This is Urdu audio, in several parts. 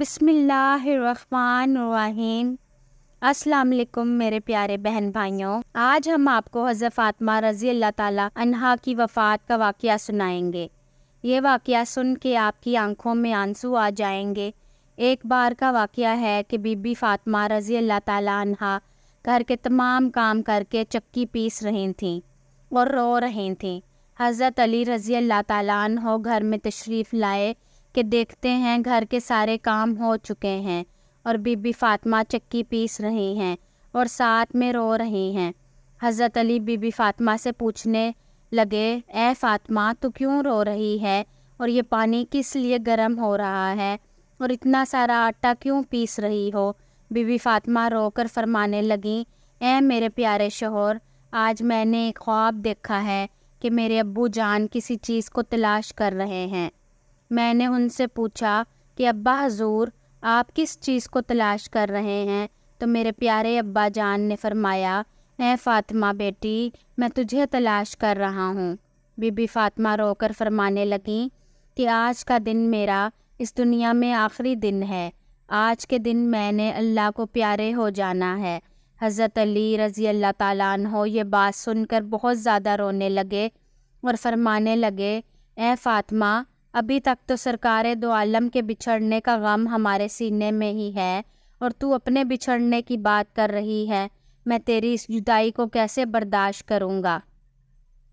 بسم اللہ الرحمن الرحیم۔ السلام علیکم میرے پیارے بہن بھائیوں، آج ہم آپ کو حضرت فاطمہ رضی اللہ تعالیٰ عنہا کی وفات کا واقعہ سنائیں گے۔ یہ واقعہ سن کے آپ کی آنکھوں میں آنسو آ جائیں گے۔ ایک بار کا واقعہ ہے کہ بی بی فاطمہ رضی اللہ تعالیٰ عنہا گھر کے تمام کام کر کے چکی پیس رہی تھیں اور رو رہی تھیں۔ حضرت علی رضی اللہ تعالیٰ عنہ گھر میں تشریف لائے کہ دیکھتے ہیں گھر کے سارے کام ہو چکے ہیں اور بی بی فاطمہ چکی پیس رہی ہیں اور ساتھ میں رو رہی ہیں۔ حضرت علی بی بی فاطمہ سے پوچھنے لگے، اے فاطمہ تو کیوں رو رہی ہے اور یہ پانی کس لیے گرم ہو رہا ہے اور اتنا سارا آٹا کیوں پیس رہی ہو؟ بی بی فاطمہ رو کر فرمانے لگیں، اے میرے پیارے شوہر، آج میں نے ایک خواب دیکھا ہے کہ میرے ابو جان کسی چیز کو تلاش کر رہے ہیں۔ میں نے ان سے پوچھا کہ ابا حضور آپ کس چیز کو تلاش کر رہے ہیں؟ تو میرے پیارے ابا جان نے فرمایا، اے فاطمہ بیٹی، میں تجھے تلاش کر رہا ہوں۔ بی بی فاطمہ رو کر فرمانے لگیں کہ آج کا دن میرا اس دنیا میں آخری دن ہے۔ آج کے دن میں نے اللہ کو پیارے ہو جانا ہے۔ حضرت علی رضی اللہ تعالیٰ عنہ یہ بات سن کر بہت زیادہ رونے لگے اور فرمانے لگے، اے فاطمہ، ابھی تک تو سرکار دو عالم کے بچھڑنے کا غم ہمارے سینے میں ہی ہے اور تو اپنے بچھڑنے کی بات کر رہی ہے، میں تیری اس جدائی کو کیسے برداشت کروں گا؟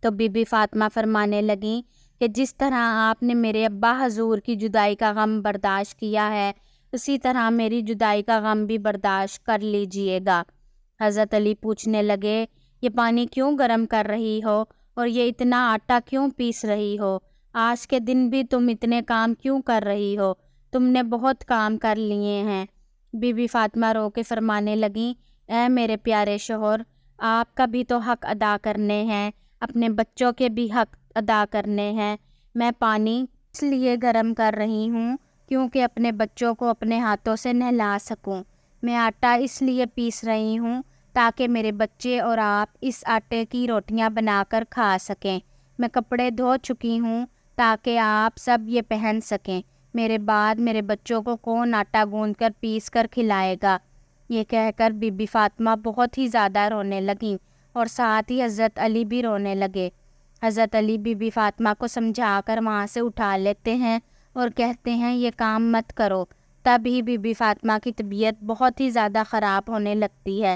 تو بی بی فاطمہ فرمانے لگیں کہ جس طرح آپ نے میرے ابا حضور کی جدائی کا غم برداشت کیا ہے، اسی طرح میری جدائی کا غم بھی برداشت کر لیجئے گا۔ حضرت علی پوچھنے لگے، یہ پانی کیوں گرم کر رہی ہو اور یہ اتنا آٹا کیوں پیس رہی ہو؟ آج کے دن بھی تم اتنے کام کیوں کر رہی ہو؟ تم نے بہت کام کر لیے ہیں۔ بی بی فاطمہ رو کے فرمانے لگیں، اے میرے پیارے شوہر، آپ کا بھی تو حق ادا کرنے ہیں، اپنے بچوں کے بھی حق ادا کرنے ہیں۔ میں پانی اس لیے گرم کر رہی ہوں کیونکہ اپنے بچوں کو اپنے ہاتھوں سے نہلا سکوں۔ میں آٹا اس لیے پیس رہی ہوں تاکہ میرے بچے اور آپ اس آٹے کی روٹیاں بنا کر کھا سکیں۔ میں کپڑے دھو چکی ہوں تاکہ آپ سب یہ پہن سکیں۔ میرے بعد میرے بچوں کو کون آٹا گوندھ کر پیس کر کھلائے گا؟ یہ کہہ کر بی بی فاطمہ بہت ہی زیادہ رونے لگیں اور ساتھ ہی حضرت علی بھی رونے لگے۔ حضرت علی بی بی فاطمہ کو سمجھا کر وہاں سے اٹھا لیتے ہیں اور کہتے ہیں یہ کام مت کرو۔ تب ہی بی بی فاطمہ کی طبیعت بہت ہی زیادہ خراب ہونے لگتی ہے،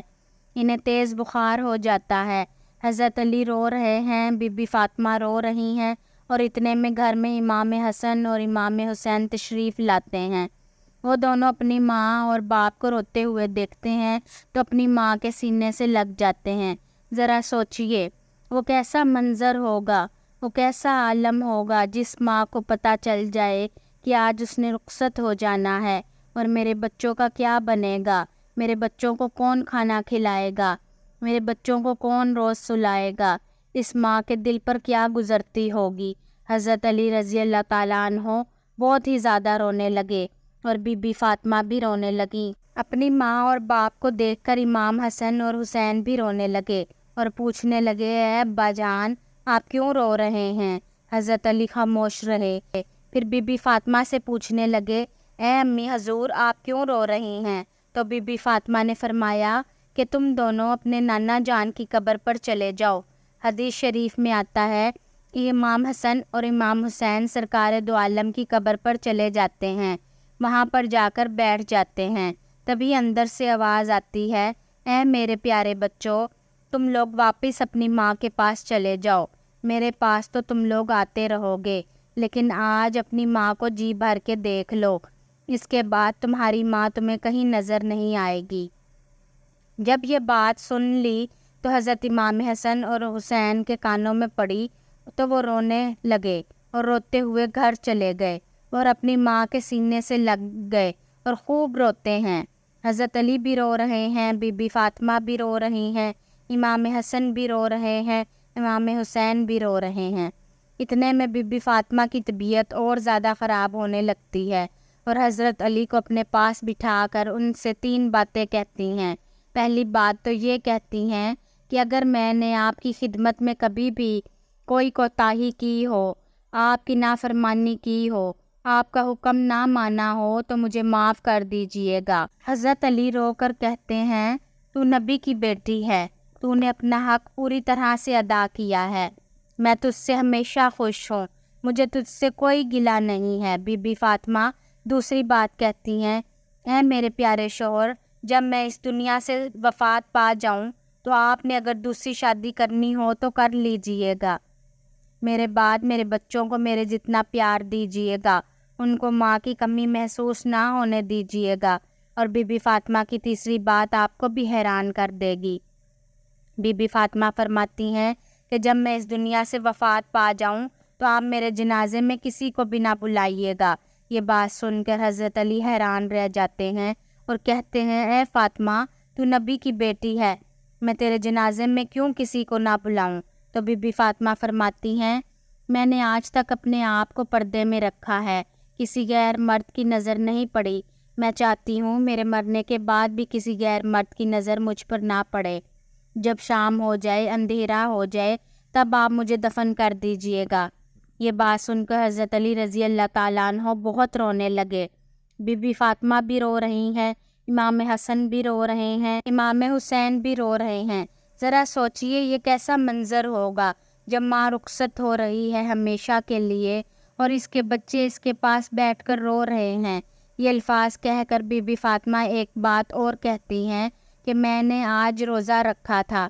انہیں تیز بخار ہو جاتا ہے۔ حضرت علی رو رہے ہیں، بی بی فاطمہ رو رہی ہیں اور اتنے میں گھر میں امام حسن اور امام حسین تشریف لاتے ہیں۔ وہ دونوں اپنی ماں اور باپ کو روتے ہوئے دیکھتے ہیں تو اپنی ماں کے سینے سے لگ جاتے ہیں۔ ذرا سوچئے وہ کیسا منظر ہوگا، وہ کیسا عالم ہوگا جس ماں کو پتہ چل جائے کہ آج اس نے رخصت ہو جانا ہے اور میرے بچوں کا کیا بنے گا؟ میرے بچوں کو کون کھانا کھلائے گا؟ میرے بچوں کو کون روز سلائے گا؟ اس ماں کے دل پر کیا گزرتی ہوگی؟ حضرت علی رضی اللہ تعالیٰ عنہ بہت ہی زیادہ رونے لگے اور بی بی فاطمہ بھی رونے لگیں۔ اپنی ماں اور باپ کو دیکھ کر امام حسن اور حسین بھی رونے لگے اور پوچھنے لگے، اے ابا جان آپ کیوں رو رہے ہیں؟ حضرت علی خاموش رہے۔ پھر بی بی فاطمہ سے پوچھنے لگے، اے امی حضور آپ کیوں رو رہی ہیں؟ تو بی بی فاطمہ نے فرمایا کہ تم دونوں اپنے نانا جان کی قبر پر چلے جاؤ۔ حدیث شریف میں آتا ہے کہ امام حسن اور امام حسین سرکار دو عالم کی قبر پر چلے جاتے ہیں، وہاں پر جا کر بیٹھ جاتے ہیں۔ تبھی اندر سے آواز آتی ہے، اے میرے پیارے بچوں، تم لوگ واپس اپنی ماں کے پاس چلے جاؤ۔ میرے پاس تو تم لوگ آتے رہو گے، لیکن آج اپنی ماں کو جی بھر کے دیکھ لو، اس کے بعد تمہاری ماں تمہیں کہیں نظر نہیں آئے گی۔ جب یہ بات سن لی تو حضرت امام حسن اور حسین کے کانوں میں پڑی تو وہ رونے لگے اور روتے ہوئے گھر چلے گئے اور اپنی ماں کے سینے سے لگ گئے اور خوب روتے ہیں۔ حضرت علی بھی رو رہے ہیں، بی بی فاطمہ بھی رو رہی ہیں، امام حسن بھی رو رہے ہیں، امام حسین بھی رو رہے ہیں۔ اتنے میں بی بی فاطمہ کی طبیعت اور زیادہ خراب ہونے لگتی ہے اور حضرت علی کو اپنے پاس بٹھا کر ان سے 3 باتیں کہتی ہیں۔ پہلی بات تو یہ کہتی ہیں کہ اگر میں نے آپ کی خدمت میں کبھی بھی کوئی کوتاہی کی ہو، آپ کی نافرمانی کی ہو، آپ کا حکم نہ مانا ہو تو مجھے معاف کر دیجئے گا۔ حضرت علی رو کر کہتے ہیں تو نبی کی بیٹی ہے، تو نے اپنا حق پوری طرح سے ادا کیا ہے، میں تجھ سے ہمیشہ خوش ہوں، مجھے تجھ سے کوئی گلہ نہیں ہے۔ بی بی فاطمہ دوسری بات کہتی ہیں، اے میرے پیارے شوہر، جب میں اس دنیا سے وفات پا جاؤں تو آپ نے اگر دوسری شادی کرنی ہو تو کر لیجئے گا، میرے بعد میرے بچوں کو میرے جتنا پیار دیجئے گا، ان کو ماں کی کمی محسوس نہ ہونے دیجئے گا۔ اور بی بی فاطمہ کی تیسری بات آپ کو بھی حیران کر دے گی۔ بی بی فاطمہ فرماتی ہیں کہ جب میں اس دنیا سے وفات پا جاؤں تو آپ میرے جنازے میں کسی کو بھی نہ بلائیے گا۔ یہ بات سن کر حضرت علی حیران رہ جاتے ہیں اور کہتے ہیں، اے فاطمہ، تو نبی کی بیٹی ہے، میں تیرے جنازے میں کیوں کسی کو نہ بلاؤں؟ تو بی بی فاطمہ فرماتی ہیں، میں نے آج تک اپنے آپ کو پردے میں رکھا ہے، کسی غیر مرد کی نظر نہیں پڑی، میں چاہتی ہوں میرے مرنے کے بعد بھی کسی غیر مرد کی نظر مجھ پر نہ پڑے۔ جب شام ہو جائے، اندھیرا ہو جائے، تب آپ مجھے دفن کر دیجئے گا۔ یہ بات سن کر حضرت علی رضی اللہ تعالیٰ عنہ بہت رونے لگے۔ بی بی فاطمہ بھی رو رہی ہیں، امام حسن بھی رو رہے ہیں، امام حسین بھی رو رہے ہیں۔ ذرا سوچئے یہ کیسا منظر ہوگا جب ماں رخصت ہو رہی ہے ہمیشہ کے لیے اور اس کے بچے اس کے پاس بیٹھ کر رو رہے ہیں۔ یہ الفاظ کہہ کر بی بی فاطمہ ایک بات اور کہتی ہیں کہ میں نے آج روزہ رکھا تھا،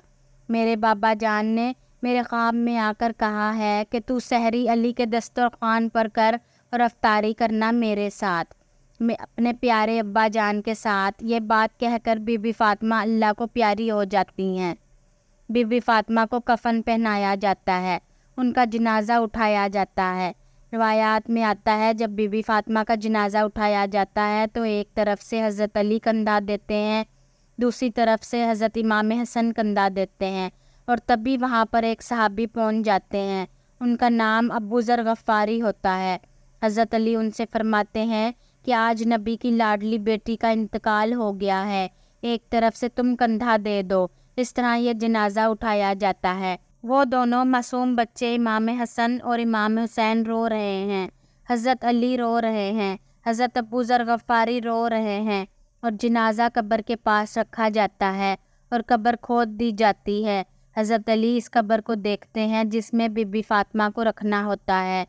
میرے بابا جان نے میرے خواب میں آ کر کہا ہے کہ تو سحری علی کے دسترخوان پر کر اور افطاری کرنا میرے ساتھ، میں اپنے پیارے ابا جان کے ساتھ۔ یہ بات کہہ کر بی بی فاطمہ اللہ کو پیاری ہو جاتی ہیں۔ بی بی فاطمہ کو کفن پہنایا جاتا ہے، ان کا جنازہ اٹھایا جاتا ہے۔ روایات میں آتا ہے جب بی بی فاطمہ کا جنازہ اٹھایا جاتا ہے تو ایک طرف سے حضرت علی کندھا دیتے ہیں، دوسری طرف سے حضرت امام حسن کندھا دیتے ہیں، اور تبھی وہاں پر ایک صحابی پہنچ جاتے ہیں، ان کا نام ابو ذر غفاری ہوتا ہے۔ حضرت علی ان سے فرماتے ہیں کہ آج نبی کی لاڈلی بیٹی کا انتقال ہو گیا ہے، ایک طرف سے تم کندھا دے دو۔ اس طرح یہ جنازہ اٹھایا جاتا ہے۔ وہ دونوں معصوم بچے امام حسن اور امام حسین رو رہے ہیں، حضرت علی رو رہے ہیں، حضرت ابو ذر غفاری رو رہے ہیں، اور جنازہ قبر کے پاس رکھا جاتا ہے اور قبر کھود دی جاتی ہے۔ حضرت علی اس قبر کو دیکھتے ہیں جس میں بی بی فاطمہ کو رکھنا ہوتا ہے۔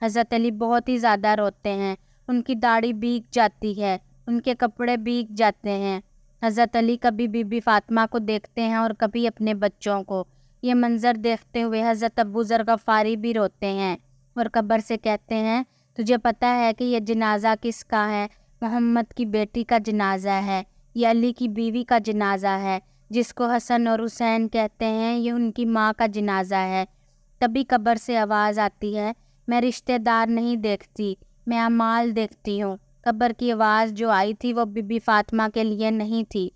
حضرت علی بہت ہی زیادہ روتے ہیں، ان کی داڑھی بھیگ جاتی ہے، ان کے کپڑے بھیگ جاتے ہیں۔ حضرت علی کبھی بی بی فاطمہ کو دیکھتے ہیں اور کبھی اپنے بچوں کو۔ یہ منظر دیکھتے ہوئے حضرت ابو ذر غفاری بھی روتے ہیں اور قبر سے کہتے ہیں، تجھے پتہ ہے کہ یہ جنازہ کس کا ہے؟ محمد کی بیٹی کا جنازہ ہے، یہ علی کی بیوی کا جنازہ ہے، جس کو حسن اور حسین کہتے ہیں، یہ ان کی ماں کا جنازہ ہے۔ تبھی قبر سے آواز آتی ہے، میں رشتہ دار نہیں دیکھتی، میں اعمال دیکھتی ہوں۔ قبر کی آواز جو آئی تھی وہ بی بی فاطمہ کے لیے نہیں تھی،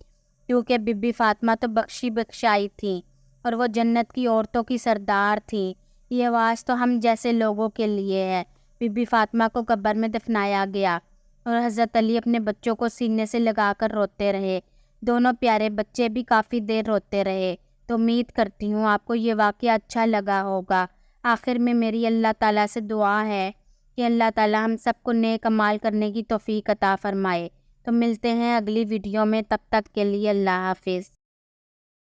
کیونکہ بی بی فاطمہ تو بخشی بخشائی تھیں اور وہ جنت کی عورتوں کی سردار تھیں۔ یہ آواز تو ہم جیسے لوگوں کے لیے ہے۔ بی بی فاطمہ کو قبر میں دفنایا گیا اور حضرت علی اپنے بچوں کو سینے سے لگا کر روتے رہے۔ دونوں پیارے بچے بھی کافی دیر روتے رہے۔ تو امید کرتی ہوں آپ کو یہ واقعہ اچھا لگا ہوگا۔ آخر میں میری اللہ تعالیٰ سے دعا ہے کہ اللہ تعالیٰ ہم سب کو نیک اعمال کرنے کی توفیق عطا فرمائے۔ تو ملتے ہیں اگلی ویڈیو میں، تب تک کے لیے اللہ حافظ۔